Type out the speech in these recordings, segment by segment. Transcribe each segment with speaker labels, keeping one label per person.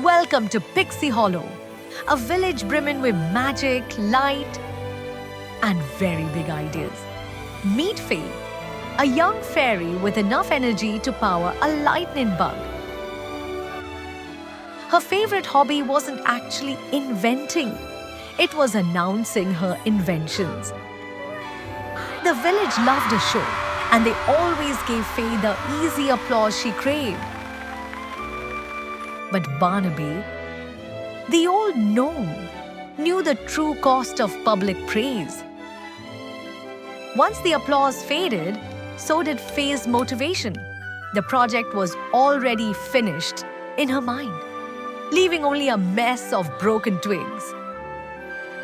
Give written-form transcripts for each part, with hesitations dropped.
Speaker 1: Welcome to Pixie Hollow, a village brimming with magic, light, and very big ideas. Meet Faye, a young fairy with enough energy to power a lightning bug. Her favorite hobby wasn't actually inventing, it was announcing her inventions. The village loved her show, and they always gave Faye the easy applause she craved. But Barnaby, the old gnome, knew the true cost of public praise. Once the applause faded, so did Faye's motivation. The project was already finished in her mind, leaving only a mess of broken twigs.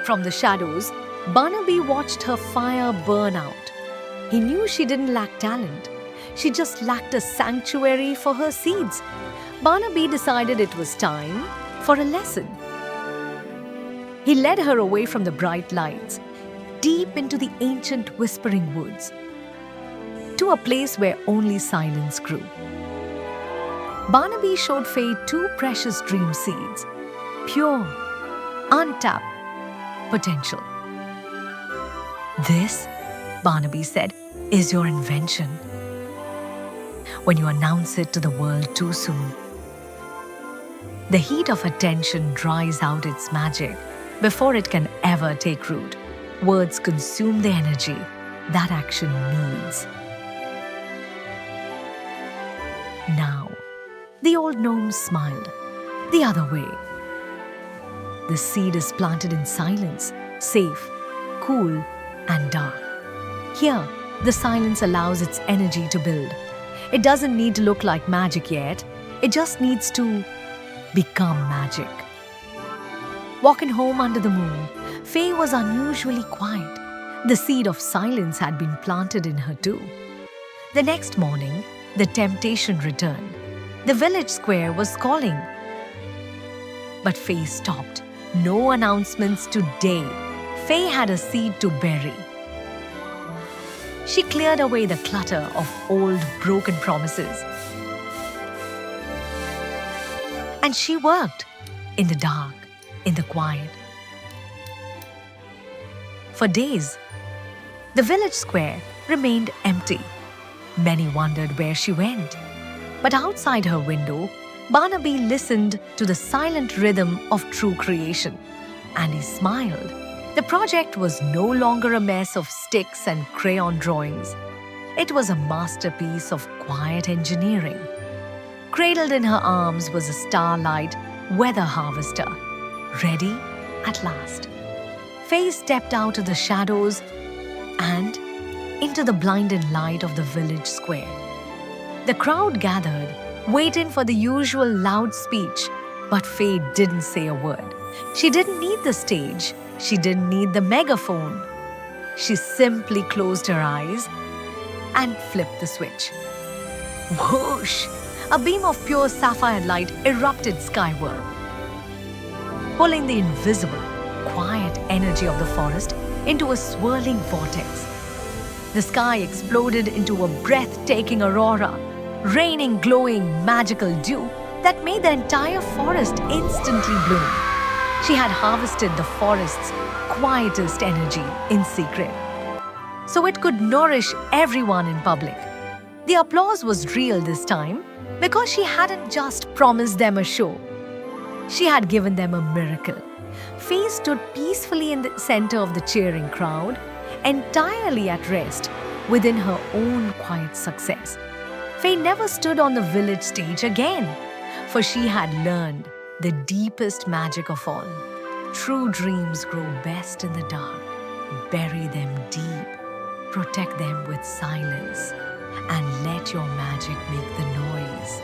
Speaker 1: From the shadows, Barnaby watched her fire burn out. He knew she didn't lack talent. She just lacked a sanctuary for her seeds. Barnaby decided it was time for a lesson. He led her away from the bright lights, deep into the ancient whispering woods, to a place where only silence grew. Barnaby showed Faye two precious dream seeds, pure, untapped potential. "This," Barnaby said, "is your invention. When you announce it to the world too soon, the heat of attention dries out its magic before it can ever take root. Words consume the energy that action needs." Now, the old gnome smiled the other way. The seed is planted in silence, safe, cool, and dark. Here, the silence allows its energy to build. It doesn't need to look like magic yet. It just needs to become magic. Walking home under the moon, Faye was unusually quiet. The seed of silence had been planted in her too. The next morning, the temptation returned. The village square was calling. But Faye stopped. No announcements today. Faye had a seed to bury. She cleared away the clutter of old, broken promises. And she worked in the dark, in the quiet. For days, the village square remained empty. Many wondered where she went. But outside her window, Barnaby listened to the silent rhythm of true creation. And he smiled. The project was no longer a mess of sticks and crayon drawings. It was a masterpiece of quiet engineering. Cradled in her arms was a starlight weather harvester, ready at last. Faye stepped out of the shadows and into the blinding light of the village square. The crowd gathered, waiting for the usual loud speech, but Faye didn't say a word. She didn't need the stage. She didn't need the megaphone. She simply closed her eyes and flipped the switch. Whoosh! A beam of pure sapphire light erupted skyward, pulling the invisible, quiet energy of the forest into a swirling vortex. The sky exploded into a breathtaking aurora, raining glowing magical dew that made the entire forest instantly bloom. She had harvested the forest's quietest energy in secret, so it could nourish everyone in public. The applause was real this time because she hadn't just promised them a show. She had given them a miracle. Faye stood peacefully in the center of the cheering crowd, entirely at rest within her own quiet success. Faye never stood on the village stage again, for she had learned the deepest magic of all. True dreams grow best in the dark. Bury them deep, protect them with silence, and let your magic make the noise.